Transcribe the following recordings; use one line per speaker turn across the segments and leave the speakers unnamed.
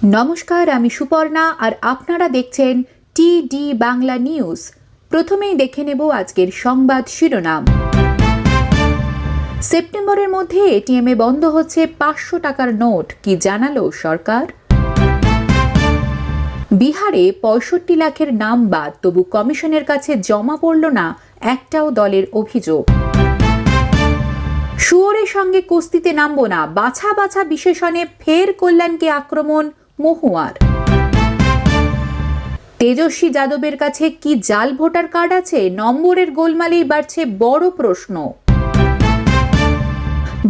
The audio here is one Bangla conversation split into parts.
নমস্কার, আমি সুপর্ণা আর আপনারা দেখছেন টিডি বাংলা নিউজ। প্রথমেই দেখে নেব আজকের সংবাদ শিরোনাম। সেপ্টেম্বরের মধ্যে এটিএমে বন্ধ হচ্ছে 500 টাকার নোট, কি জানালো সরকার? বিহারে 65 লাখের নাম বাদ, তবু কমিশনের কাছে জমা পড়ল না একটাও দলের অভিযোগ। শুয়োরের সঙ্গে কুস্তিতে নামবো না, বাছা বাছা বিশেষণে ফের কল্যাণকে আক্রমণ মহুয়ার। তেজস্বী যাদবের কাছে কি জাল ভোটার কার্ড আছে? নম্বরের গোলমালেই বাড়ছে বড় প্রশ্ন।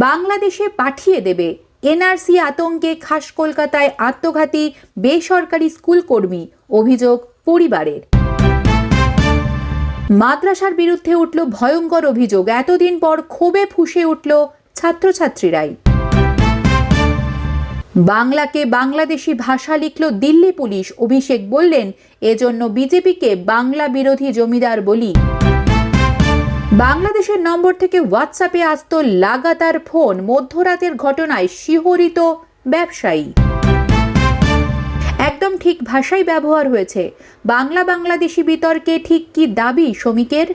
বাংলাদেশে পাঠিয়ে দেবে, এনআরসি আতঙ্কে খাস কলকাতায় আত্মঘাতী বেসরকারি স্কুল কর্মী, অভিযোগ পরিবারের। মাদ্রাসার বিরুদ্ধে উঠল ভয়ঙ্কর অভিযোগ, এতদিন পর ক্ষোভে ফুঁসে উঠল ছাত্রছাত্রীরাই। বাংলাকে বাংলাদেশি ভাষা লিখল দিল্লি পুলিশ, অভিষেক বললেন এজন্য বিজেপিকে বাংলা বিরোধী জমিদার বলি। বাংলাদেশের নম্বর থেকে হোয়াটসঅ্যাপে আসতো লাগাতার ফোন, মধ্যরাতের ঘটনায় শিহরিত ব্যবসায়ী। একদম ঠিক ভাষাই ব্যবহার হয়েছে। বাংলাদেশি বিতর্কে ঠিক কি দাবি শ্রমিকের?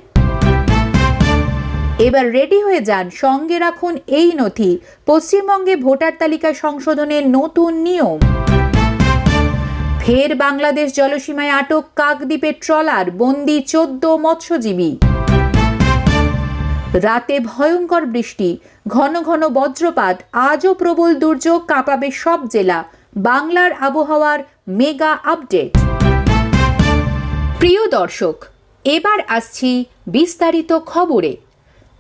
এবার রেডি হয়ে যান, সঙ্গে রাখুন এই নথি। পশ্চিমবঙ্গে ভোটার তালিকা সংশোধনের নতুন নিয়ম। ফের বাংলাদেশ জলসীমায় আটক কাকদ্বীপের ট্রলার, বন্দি 14 মৎস্যজীবী। রাতে ভয়ঙ্কর বৃষ্টি, ঘন ঘন বজ্রপাত, আজও প্রবল দুর্যোগ, কাঁপাবে সব জেলা। বাংলার আবহাওয়ার মেগা আপডেট। প্রিয় দর্শক, এবার আসছি বিস্তারিত খবরে।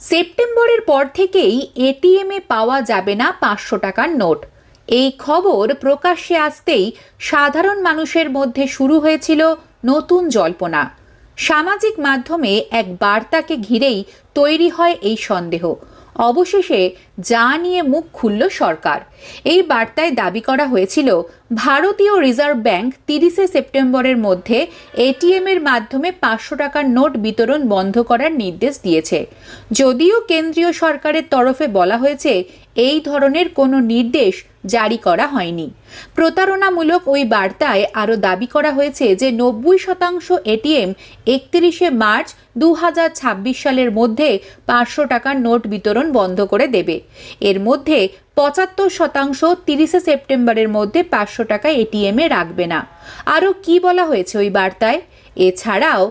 সেপ্টেম্বরের পর থেকেই এটিএমে পাওয়া যাবে না 500 টাকার নোট। এই খবর প্রকাশ্যে আসতেই সাধারণ মানুষের মধ্যে শুরু হয়েছিল নতুন জল্পনা। সামাজিক মাধ্যমে এক বার্তাকে ঘিরেই তৈরি হয় এই সন্দেহ। অবশেষে যা নিয়ে মুখ খুলল সরকার। এই বার্তায় দাবি করা হয়েছিল ভারতীয় রিজার্ভ ব্যাংক 30 সেপ্টেম্বরের মধ্যে এটিএমের মাধ্যমে 500 টাকার নোট বিতরণ বন্ধ করার নির্দেশ দিয়েছে। যদিও কেন্দ্রীয় সরকারের তরফে বলা হয়েছে এই ধরনের কোনো নির্দেশ জারি করা হয়নি। প্রতারণামূলক ওই বার্তায় আরও দাবি করা হয়েছে যে 90% এটিএম 31 মার্চ 2026 সালের মধ্যে 500 টাকার নোট বিতরণ বন্ধ করে দেবে। এর মধ্যে 75% 30 সেপ্টেম্বরের মধ্যে 500 টাকা এটিএমে রাখবে না। আরও কি বলা হয়েছে ওই বার্তায়? এছাড়াও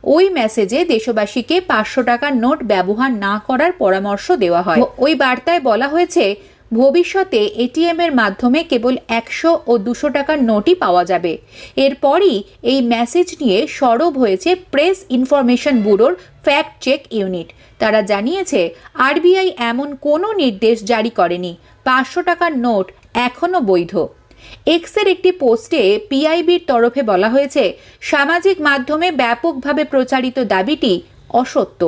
ওই মেসেজে দেশবাসীকে 500 টাকার নোট ব্যবহার না করার পরামর্শ দেওয়া হয়। ওই বার্তায় বলা হয়েছে ভবিষ্যতে এটিএম এর মাধ্যমে কেবল 100 ও 200 টাকার নোটই পাওয়া যাবে। এরপরই এই মেসেজ নিয়ে সরব হয়েছে প্রেস ইনফরমেশন ব্যুরোর ফ্যাক্ট চেক ইউনিট। তারা জানিয়েছে আরবিআই এমন কোনো নির্দেশ জারি করেনি, 500 টাকার নোট এখনও বৈধ। এক্সের একটি পোস্টে পিআইবির তরফে বলা হয়েছে সামাজিক মাধ্যমে ব্যাপকভাবে প্রচারিত দাবিটি অসত্য।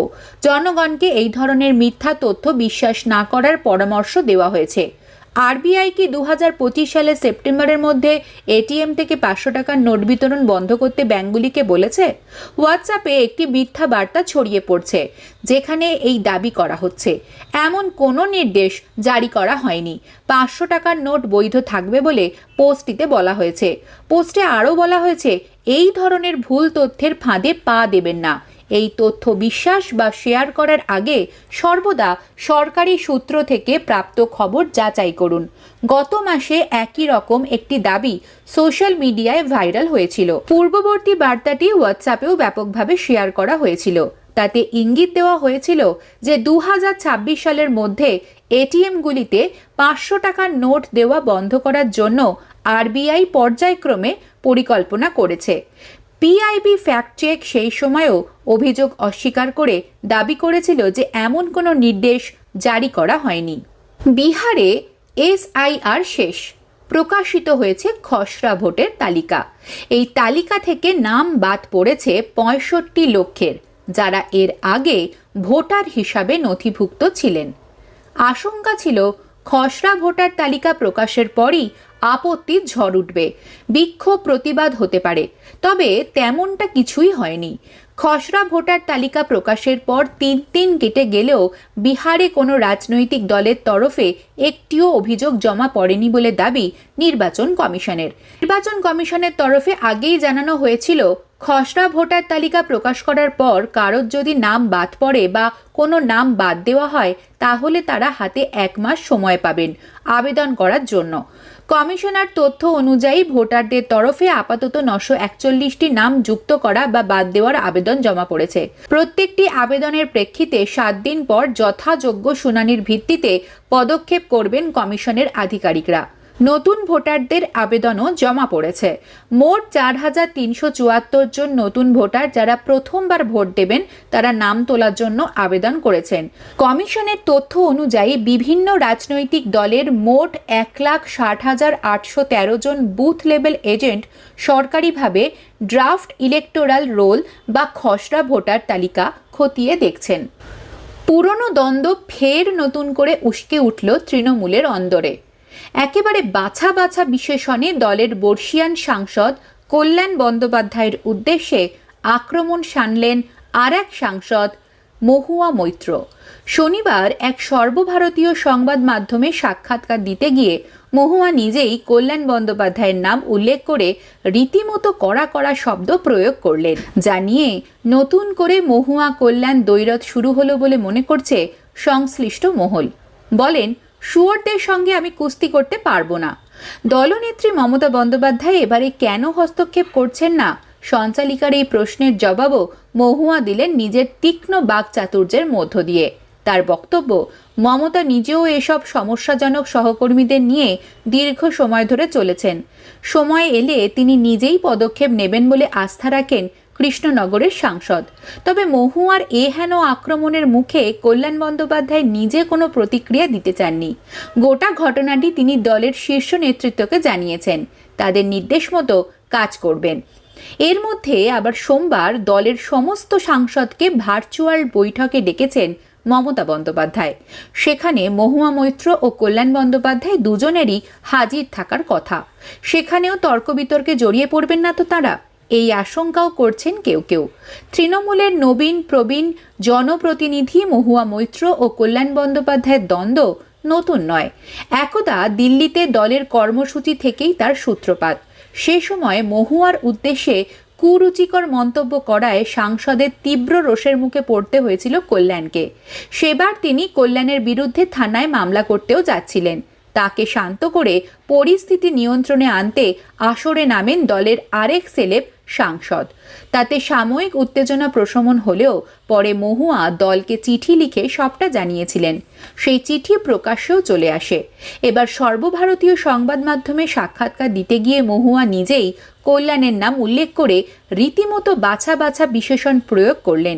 জনগণকে এই ধরনের মিথ্যা তথ্য বিশ্বাস না করার পরামর্শ দেওয়া হয়েছে। আরবিআই কি 2025 সালের সেপ্টেম্বরের মধ্যে এটিএম থেকে 500 টাকার নোট বিতরণ বন্ধ করতে ব্যাংকগুলিকে বলেছে? হোয়াটসঅ্যাপে একটি মিথ্যা বার্তা ছড়িয়ে পড়ছে যেখানে এই দাবি করা হচ্ছে। এমন কোনো নির্দেশ জারি করা হয়নি। 500 টাকার নোট বৈধ থাকবে বলে পোস্টটিতে বলা হয়েছে। পোস্টে আরও বলা হয়েছে এই ধরনের ভুল তথ্যের ফাঁদে পা দেবেন না। এই তথ্য বিশ্বাস বা শেয়ার করার আগে সর্বদা সরকারি সূত্র থেকে প্রাপ্ত খবর যাচাই করুন। গত মাসে একই রকম একটি দাবি সোশ্যাল মিডিয়ায় ভাইরাল হয়েছিল। পূর্ববর্তী বার্তাটি হোয়াটসঅ্যাপেও ব্যাপকভাবে শেয়ার করা হয়েছিল। তাতে ইঙ্গিত দেওয়া হয়েছিল যে 2026 সালের মধ্যে এটিএমগুলিতে 500 টাকার নোট দেওয়া বন্ধ করার জন্য আরবিআই পর্যায়ক্রমে পরিকল্পনা করেছে। পিআইবি ফ্যাক্ট চেক সেই সময়ও অভিযোগ অস্বীকার করে দাবি করেছিল যে এমন কোনো নির্দেশ জারি করা হয়নি। বিহারে এসআইআর শেষ, প্রকাশিত হয়েছে খসড়া ভোটের তালিকা। এই তালিকা থেকে নাম বাদ পড়েছে 65 লক্ষের, যারা এর আগে ভোটার হিসাবে নথিভুক্ত ছিলেন। আশঙ্কা ছিল খসড়া ভোটার তালিকা প্রকাশের পরই আপত্তির ঝড় উঠবে, বিক্ষোভ প্রতিবাদ হতে পারে। তবে তেমনটা কিছুই হয়নি। খসড়া ভোটার তালিকা প্রকাশের পর 3 দিন কেটে গেলেও বিহারে কোনো রাজনৈতিক দলের তরফে একটিও অভিযোগ জমা পড়েনি বলে দাবি নির্বাচন কমিশনের। নির্বাচন কমিশনের তরফে আগেই জানানো হয়েছিল, খসড়া ভোটার তালিকা প্রকাশ করার পর কারোর যদি নাম বাদ পড়ে বা কোনো নাম বাদ দেওয়া হয় তাহলে তারা হাতে 1 মাস সময় পাবেন আবেদন করার জন্য। কমিশনার তথ্য অনুযায়ী ভোটারদের তরফে আপাতত 941টি নাম যুক্ত করা বা বাদ দেওয়ার আবেদন জমা পড়েছে। প্রত্যেকটি আবেদনের প্রেক্ষিতে 7 দিন পর যথাযোগ্য শুনানির ভিত্তিতে পদক্ষেপ করবেন কমিশনের আধিকারিকরা। নতুন ভোটারদের আবেদনও জমা পড়েছে। মোট 4374 জন নতুন ভোটার যারা প্রথমবার ভোট দেবেন তারা নাম তোলার জন্য আবেদন করেছেন। কমিশনের তথ্য অনুযায়ী বিভিন্ন রাজনৈতিক দলের মোট 1,60,813 জন বুথ লেভেল এজেন্ট সরকারিভাবে ড্রাফট ইলেকটোরাল রোল বা খসড়া ভোটার তালিকা খতিয়ে দেখছেন। পুরনো দ্বন্দ্ব ফের নতুন করে উস্কে উঠল তৃণমূলের অন্দরে। একেবারে বাছা বাছা বিশেষণে দলের বর্ষিয়ান সাংসদ কল্যাণ বন্দ্যোপাধ্যায়ের উদ্দেশ্যে আক্রমণ শানলেন আর এক সাংসদ মহুয়া মৈত্র। শনিবার এক সর্বভারতীয় সংবাদ মাধ্যমে সাক্ষাৎকার দিতে গিয়ে মহুয়া নিজেই কল্যাণ বন্দ্যোপাধ্যায়ের নাম উল্লেখ করে রীতিমতো কড়া কড়া শব্দ প্রয়োগ করলেন, যা নিয়ে নতুন করে মহুয়া কল্যাণ দ্বৈরথ শুরু হলো বলে মনে করছে সংশ্লিষ্ট মহল। বলেন, শুয়োরদের সঙ্গে আমি কুস্তি করতে পারবো না। দলনেত্রী মমতা বন্দ্যোপাধ্যায় এবারে কেন হস্তক্ষেপ করছেন না, সঞ্চালিকার এই প্রশ্নের জবাবও মহুয়া দিলেন নিজের তীক্ষ্ণ বাকচাতুর্যের মধ্য দিয়ে। তার বক্তব্য, মমতা নিজেও এসব সমস্যাজনক সহকর্মীদের নিয়ে দীর্ঘ সময় ধরে চলেছেন। সময় এলে তিনি নিজেই পদক্ষেপ নেবেন বলে আস্থা রাখেন কৃষ্ণনগরের সাংসদ। তবে মহুয়ার হেন আক্রমণের মুখে কল্যাণ বন্দ্যোপাধ্যায় নিজে কোনো প্রতিক্রিয়া দিতে চাননি। গোটা ঘটনাটি তিনি দলের শীর্ষ নেতৃত্বকে জানিয়েছেন, তাদের নির্দেশ মতো কাজ করবেন। এর মধ্যে আবার সোমবার দলের সমস্ত সাংসদকে ভার্চুয়াল বৈঠকে ডেকেছেন মমতা বন্দ্যোপাধ্যায়। সেখানে মহুয়া মৈত্র ও কল্যাণ বন্দ্যোপাধ্যায় দুজনেরই হাজির থাকার কথা। সেখানেও তর্ক বিতর্কে জড়িয়ে পড়বেন না তো তাঁরা, এই আশঙ্কাও করছেন কেউ কেউ। তৃণমূলের নবীন প্রবীণ জনপ্রতিনিধি মহুয়া মৈত্র ও কল্যাণ বন্দ্যোপাধ্যায়ের দ্বন্দ্ব নতুন নয়। একদা দিল্লিতে দলের কর্মসূচি থেকেই তার সূত্রপাত। সে সময় মহুয়ার উদ্দেশ্যে কুরুচিকর মন্তব্য করায় সাংসদের তীব্র রোষের মুখে পড়তে হয়েছিল কল্যাণকে। সেবার তিনি কল্যাণের বিরুদ্ধে থানায় মামলা করতেও যাচ্ছিলেন। তাকে শান্ত করে পরিস্থিতি নিয়ন্ত্রণে আনতে আসরে নামেন দলের আরেক সেলেব সাংসদ। তাতে সাময়িক উত্তেজনা প্রশমন হলেও পরে মহুয়া দলকে চিঠি লিখে সবটা জানিয়েছিলেন। সেই চিঠি প্রকাশ্যেও চলে আসে। এবার সর্বভারতীয় সংবাদ মাধ্যমে সাক্ষাৎকার দিতে গিয়ে মহুয়া নিজেই কল্যাণের নাম উল্লেখ করে রীতিমতো বাছা বাছা বিশেষণ প্রয়োগ করলেন।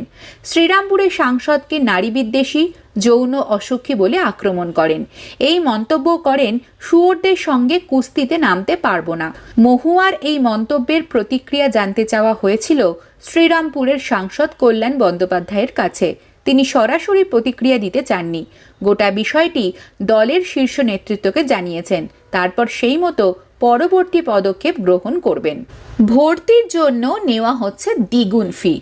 শ্রীরামপুরের সাংসদকে নারী বিদ্বেষী, যৌন অসুখী বলে আক্রমণ করেন। এই মন্তব্য করেন, শুয়োরদের সঙ্গে কুস্তিতে নামতে পারবো না। মহুয়ার এই মন্তব্যের প্রতিক্রিয়া জানতে চাওয়া হয়েছিল শ্রীরামপুরের সাংসদ কল্যাণ বন্দ্যোপাধ্যায়ের কাছে। তিনি সরাসরি প্রতিক্রিয়া দিতে চাননি। গোটা বিষয়টি দলের শীর্ষ নেতৃত্বকে জানিয়েছেন, তারপর সেই মতো পরবর্তী পদক্ষেপ গ্রহণ করবেন। ভর্তির জন্য নেওয়া হচ্ছে দ্বিগুণ ফি।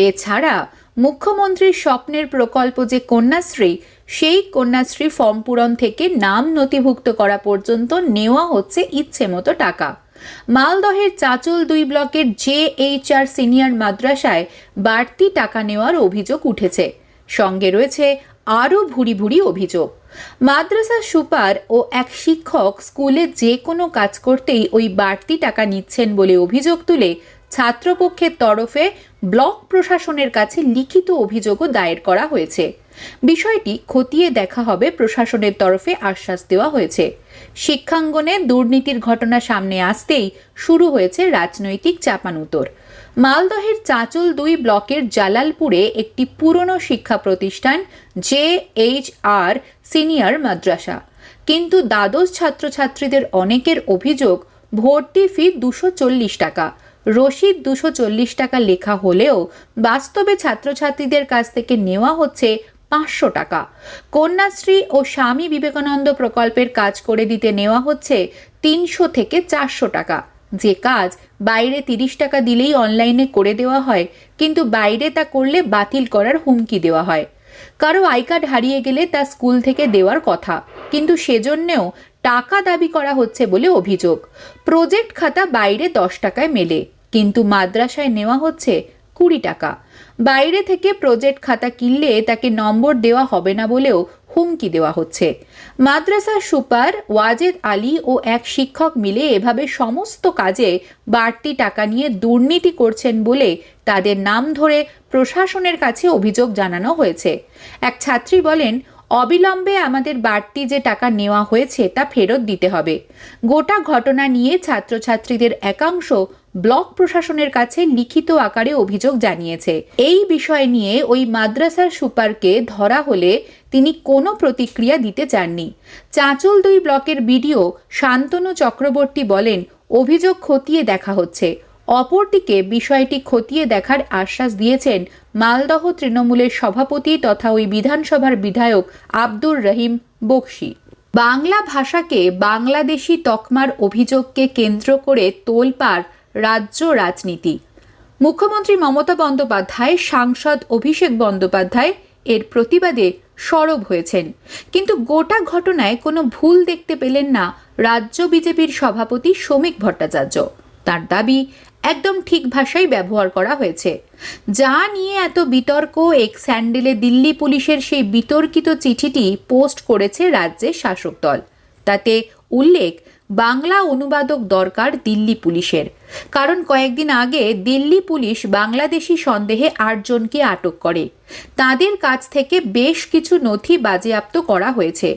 এছাড়া মুখ্যমন্ত্রীর স্বপ্নের প্রকল্প যে কন্যাশ্রী, সেই কন্যাশ্রী ফর্ম পূরণ থেকে নাম নথিভুক্ত করা পর্যন্ত নেওয়া হচ্ছে ইচ্ছে মতো টাকা। মালদহের চাচল 2 ব্লকের JHR সিনিয়র মাদ্রাসায় বাড়তি টাকা নেওয়ার অভিযোগ উঠেছে। সঙ্গে রয়েছে আরও ভুরি ভুরি অভিযোগ। মাদ্রাসা সুপার ও এক শিক্ষক স্কুলে যে কোনো কাজ করতেই ওই বাড়তি টাকা নিচ্ছেন বলে অভিযোগ তুলে ছাত্রপক্ষের তরফে ব্লক প্রশাসনের কাছে লিখিত অভিযোগও দায়ের করা হয়েছে। বিষয়টি খতিয়ে দেখা হবে প্রশাসনের তরফে আশ্বাস দেওয়া হয়েছে। শিক্ষাঙ্গনে দুর্নীতির ঘটনা সামনে আসতেই শুরু হয়েছে রাজনৈতিক চাপানুতোর। মালদহের চাচল 2 ব্লকের জালালপুরে একটি পুরনো শিক্ষা প্রতিষ্ঠান JHR সিনিয়র মাদ্রাসা, কিন্তু দ্বাদশ ছাত্রছাত্রীদের অনেকের অভিযোগ ভর্তি ফি 240 টাকা। রসিদ 240 টাকা লেখা হলেও বাস্তবে ছাত্রছাত্রীদের কাছ থেকে নেওয়া হচ্ছে 500 টাকা। কন্যাশ্রী ও স্বামী বিবেকানন্দ প্রকল্পের কাজ করে দিতে নেওয়া হচ্ছে 300 থেকে 400 টাকা। যে কাজ বাইরে 30 টাকা দিলেই অনলাইনে করে দেওয়া হয়, কিন্তু বাইরে তা করলে বাতিল করার হুমকি দেওয়া হয়। কারো আই কার্ড হারিয়ে গেলে তা স্কুল থেকে দেওয়ার কথা, কিন্তু সেজন্যেও টাকা দাবি করা হচ্ছে বলে অভিযোগ। প্রজেক্ট খাতা বাইরে 10 টাকায় মেলে, কিন্তু মাদ্রাসায় নেওয়া হচ্ছে 20 টাকা। বাইরে থেকে প্রজেক্ট খাতা কিনলে তাকে নম্বর দেওয়া হবে না বলেও হুমকি দেওয়া হচ্ছে। মাদ্রাসার সুপার ওয়াজেদ আলী ও এক শিক্ষক মিলে এভাবে সমস্ত কাজে বাড়তি টাকা নিয়ে দুর্নীতি করছেন বলে তাদের নাম ধরে প্রশাসনের কাছে অভিযোগ জানানো হয়েছে। এক ছাত্রী বলেন, অবিলম্বে আমাদের বাড়তি যে টাকা নেওয়া হয়েছে তা ফেরত দিতে হবে। গোটা ঘটনা নিয়ে ছাত্রছাত্রীদের একাংশ ব্লক প্রশাসনের কাছে লিখিত আকারে অভিযোগ জানিয়েছে। এই বিষয় নিয়ে ওই মাদ্রাসার সুপারকে ধরা হলে তিনি কোনো প্রতিক্রিয়া দিতে চাননি। চাঁচল 2 ব্লকের বিডিও শান্তনু চক্রবর্তী বলেন, অভিযোগ খতিয়ে দেখা হচ্ছে। অপরদিকে বিষয়টি খতিয়ে দেখার আশ্বাস দিয়েছেন মালদহ তৃণমূলের সভাপতি তথা ওই বিধানসভার বিধায়ক আব্দুর রহিম বকশি। বাংলা ভাষাকে বাংলাদেশি তকমার অভিযোগকে কেন্দ্র করে তোলপাড় রাজ্য রাজনীতি। মুখ্যমন্ত্রী মমতা বন্দ্যোপাধ্যায়, সাংসদ অভিষেক বন্দ্যোপাধ্যায় এর প্রতিবাদে সরব হয়েছেন, কিন্তু গোটা ঘটনায় কোনো ভুল দেখতে পেলেন না রাজ্য বিজেপির সভাপতি শ্রমিক ভট্টাচার্য। তার দাবি, একদম ঠিক ভাষাই ব্যবহার করা হয়েছে। যা নিয়ে এত বিতর্ক, এক্স হ্যান্ডেলে দিল্লি পুলিশের সেই বিতর্কিত চিঠিটি পোস্ট করেছে রাজ্যের শাসক দল। তাতে উল্লেখ, বাংলা অনুবাদক দরকার দিল্লি পুলিশের, কারণ কয়েকদিন আগে দিল্লি পুলিশ বাংলাদেশি সন্দেহে 8 জনকে আটক করে। তাদের কাছ থেকে বেশ কিছু নথি বাজেয়াপ্ত করা হয়েছে,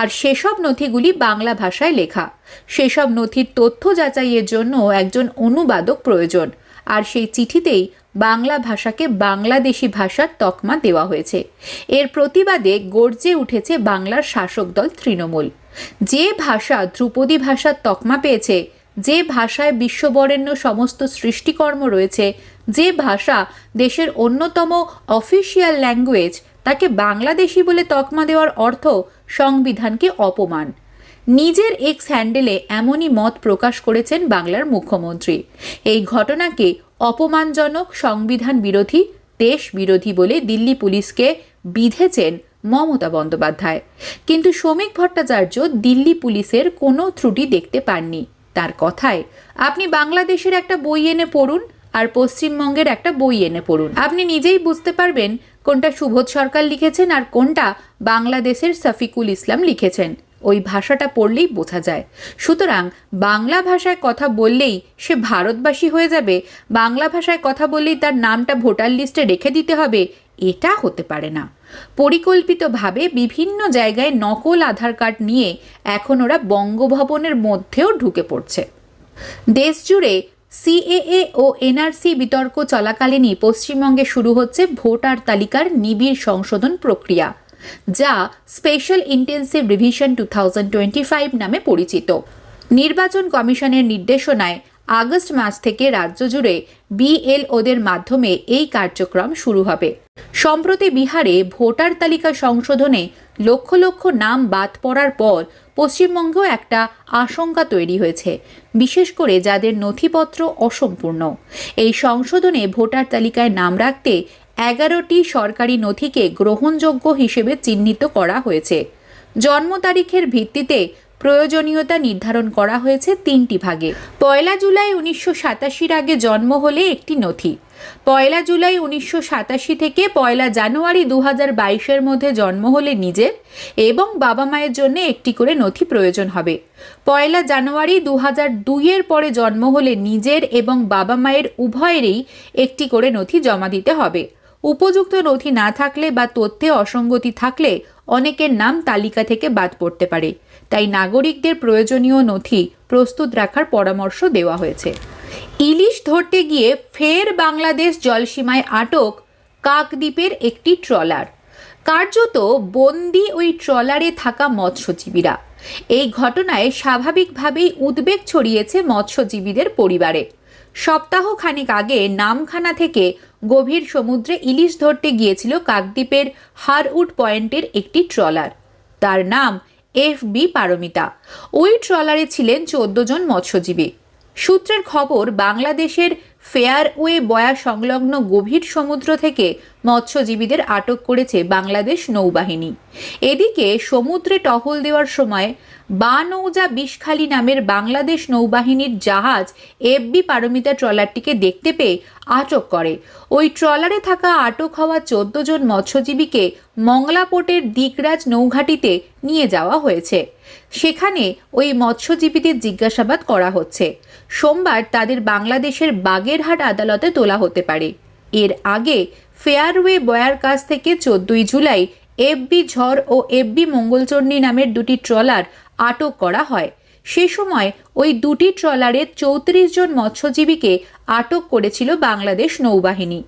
আর সেসব নথিগুলি বাংলা ভাষায় লেখা। সেসব নথির তথ্য যাচাইয়ের জন্য একজন অনুবাদক প্রয়োজন, আর সেই চিঠিতেই বাংলা ভাষাকে বাংলাদেশি ভাষার তকমা দেওয়া হয়েছে। এর প্রতিবাদে গর্জে উঠেছে বাংলার শাসক দল তৃণমূল। যে ভাষা ধ্রুপদী ভাষার তকমা পেয়েছে, যে ভাষায় বিশ্ববরেণ্য সমস্ত সৃষ্টিকর্ম রয়েছে, যে ভাষা দেশের অন্যতম অফিসিয়াল ল্যাঙ্গুয়েজ, তাকে বাংলাদেশি বলে তকমা দেওয়ার অর্থ সংবিধানকে অপমান। নিজের এক্স হ্যান্ডেলে এমনই মত প্রকাশ করেছেন বাংলার মুখ্যমন্ত্রী। এই ঘটনাকে অপমানজনক, সংবিধান বিরোধী, দেশ বিরোধী বলে দিল্লি পুলিশকে বিধেছেন মমতা বন্দ্যোপাধ্যায়। কিন্তু শ্রমিক ভট্টাচার্য দিল্লি পুলিশের কোনো ত্রুটি দেখতে পাননি। তার কথায়, আপনি বাংলাদেশের একটা বই এনে পড়ুন আর পশ্চিমবঙ্গের একটা বই এনে পড়ুন, আপনি নিজেই বুঝতে পারবেন কোনটা সুবোধ সরকার লিখেছেন আর কোনটা বাংলাদেশের শফিকুল ইসলাম লিখেছেন। ওই ভাষাটা পড়লেই বোঝা যায়। সুতরাং বাংলা ভাষায় কথা বললেই সে ভারতবাসী হয়ে যাবে, বাংলা ভাষায় কথা বললেই তার নামটা ভোটার লিস্টে রেখে দিতে হবে, এটা হতে পারে না। পরিকল্পিতভাবে বিভিন্ন জায়গায় নকল আধার কার্ড নিয়ে এখন ওরা বঙ্গভবনের মধ্যেও ঢুকে পড়ছে। দেশ জুড়ে সিএএ ও এনআরসি বিতর্ক চলাকালীনই পশ্চিমবঙ্গে শুরু হচ্ছে ভোটার তালিকার নিবিড় সংশোধন প্রক্রিয়া, যা স্পেশাল ইন্টেন্সিভ রিভিশন 2025 নামে পরিচিত। নির্বাচন কমিশনের নির্দেশনায় আগস্ট মাস থেকে রাজ্য জুড়ে বিএলওদের মাধ্যমে এই কার্যক্রম শুরু হবে। সম্প্রতি বিহারে ভোটার তালিকা সংশোধনে লক্ষ লক্ষ নাম বাদ পড়ার পর পশ্চিমবঙ্গেও একটা আশঙ্কা তৈরি হয়েছে, বিশেষ করে যাদের নথিপত্র অসম্পূর্ণ। এই সংশোধনে ভোটার তালিকায় নাম রাখতে 11টি সরকারি নথিকে গ্রহণযোগ্য হিসেবে চিহ্নিত করা হয়েছে। জন্ম তারিখের ভিত্তিতে প্রয়োজনীয়তা নির্ধারণ করা হয়েছে 3টি ভাগে। 1 জুলাই 1987 আগে জন্ম হলে একটি নথি, 1 জুলাই 1987 থেকে 1 জানুয়ারি 2022 মধ্যে জন্ম হলে নিজের এবং বাবা মায়ের জন্য একটি করে নথি প্রয়োজন হবে। 1 জানুয়ারি 2002 পরে জন্ম হলে নিজের এবং বাবা মায়ের উভয়েরই একটি করে নথি জমা দিতে হবে। উপযুক্ত নথি না থাকলে বা তথ্যে অসঙ্গতি থাকলে অনেকের নাম তালিকা থেকে বাদ পড়তে পারে, তাই নাগরিকদের প্রয়োজনীয় নথি প্রস্তুত রাখার পরামর্শ দেওয়া হয়েছে। ইলিশ ধরতে গিয়ে ফের বাংলাদেশ জলসীমায় আটক কাকদ্বীপের একটি ট্রলার। কার্যত বন্দি ওই ট্রলারে থাকা মৎস্যজীবীরা। এই ঘটনায় স্বাভাবিকভাবেই উদ্বেগ ছড়িয়েছে মৎস্যজীবীদের পরিবারে। সপ্তাহখানেক আগে নামখানা থেকে গভীর সমুদ্রে ইলিশ ধরতে গিয়েছিল কাকদ্বীপের হারউড পয়েন্টের একটি ট্রলার। তার নাম FB পারমিতা। ওই ট্রলারে ছিলেন 14 জন মৎস্যজীবী। সূত্রের খবর, বাংলাদেশের ফেয়ারওয়ে বয়া সংলগ্ন গভীর সমুদ্র থেকে মৎস্যজীবীদের আটক করেছে বাংলাদেশ নৌবাহিনী। এদিকে সমুদ্রে টহল দেওয়ার সময় বানৌজা বিষখালী নামের বাংলাদেশ নৌবাহিনীর জাহাজ এফবি পারমিতা ট্রলারটিকে দেখতে পেয়ে আটক করে। ওই ট্রলারে থাকা আটক হওয়া 14 জন মৎস্যজীবীকে মংলা পোর্টের দিকরাজ নৌঘাটিতে নিয়ে যাওয়া হয়েছে। সেখানে ওই মৎস্যজীবীদের জিজ্ঞাসাবাদ করা হচ্ছে। সোমবার তাদের বাংলাদেশের বাগেরহাট আদালতে তোলা হতে পারে। এর আগে ফেয়ারওয়ে বয়ার কাছ থেকে 14 জুলাই এফবি ঝড় ও এফবি মঙ্গলচণ্ডী নামের দুটি ট্রলার আটক করা হয়। সে সময় ওই দুটি ট্রলারের 34 জন মৎস্যজীবীকে আটক করেছিল বাংলাদেশ নৌবাহিনী।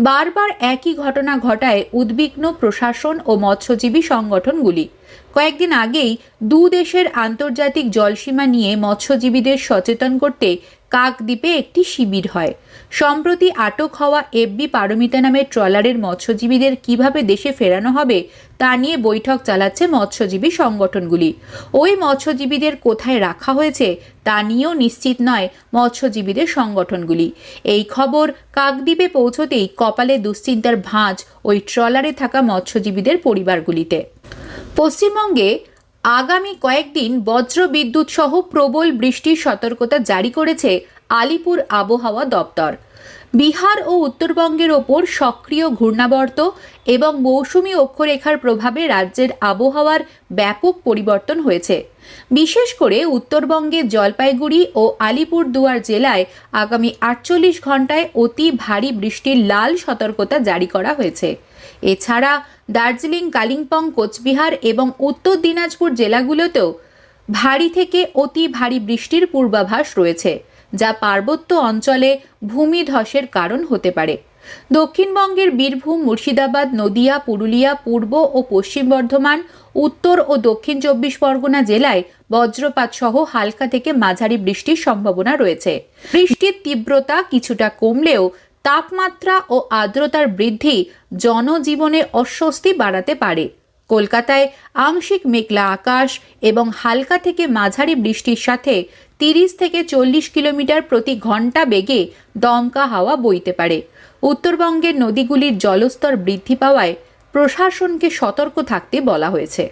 বারবার একই ঘটনা ঘটায় উদ্বিগ্ন প্রশাসন ও মৎস্যজীবী সংগঠনগুলি। কয়েকদিন আগেই দু দেশের আন্তর্জাতিক জলসীমা নিয়ে মৎস্যজীবীদের সচেতন করতে কাকদ্বীপে একটি শিবির হয়। সম্প্রতি আটক হওয়া এফবি পারমিতা নামের ট্রলারের মৎস্যজীবীদের কিভাবে দেশে ফেরানো হবে তা নিয়ে বৈঠক চালাচ্ছে মৎস্যজীবী সংগঠনগুলি। ওই মৎস্যজীবীদের কোথায় রাখা হয়েছে তা নিয়েও নিশ্চিত নয় মৎস্যজীবীদের সংগঠনগুলি। এই খবর কাকদ্বীপে পৌঁছতেই কপালে দুশ্চিন্তার ভাঁজ ওই ট্রলারে থাকা মৎস্যজীবীদের পরিবারগুলিতে। পশ্চিমবঙ্গে আগামী কয়েকদিন বজ্র বিদ্যুৎ সহ প্রবল বৃষ্টির সতর্কতা জারি করেছে আলিপুর আবহাওয়া দপ্তর। বিহার ও উত্তরবঙ্গের ওপর সক্রিয় ঘূর্ণাবর্ত এবং মৌসুমী অক্ষরেখার প্রভাবে রাজ্যের আবহাওয়ার ব্যাপক পরিবর্তন হয়েছে। বিশেষ করে উত্তরবঙ্গের জলপাইগুড়ি ও আলিপুরদুয়ার জেলায় আগামী 48 ঘন্টায় অতি ভারী বৃষ্টির লাল সতর্কতা জারি করা হয়েছে। এছাড়া দার্জিলিং, কালিম্পং, কোচবিহার এবং উত্তর দিনাজপুর জেলাগুলোতেও ভারী থেকে অতি ভারী বৃষ্টির পূর্বাভাস রয়েছে, যা পার্বত্য অঞ্চলে ভূমিধসের কারণ হতে পারে। দক্ষিণবঙ্গের বীরভূম, মুর্শিদাবাদ, নদিয়া, পুরুলিয়া, পূর্ব ও পশ্চিম বর্ধমান, উত্তর ও দক্ষিণ 24 পরগনা জেলায় বজ্রপাত সহ হালকা থেকে মাঝারি বৃষ্টির সম্ভাবনা রয়েছে। বৃষ্টির তীব্রতা কিছুটা কমলেও তাপমাত্রা ও আর্দ্রতার বৃদ্ধি জনজীবনে অস্বস্তি বাড়াতে পারে। কলকাতায় আংশিক মেঘলা আকাশ এবং হালকা থেকে মাঝারি বৃষ্টির সাথে 30 থেকে 40 কিলোমিটার প্রতি ঘন্টা বেগে দমকা হাওয়া বইতে পারে। উত্তরবঙ্গের নদীগুলির জলস্তর বৃদ্ধি পাওয়ায় প্রশাসনকে সতর্ক থাকতে বলা হয়েছে।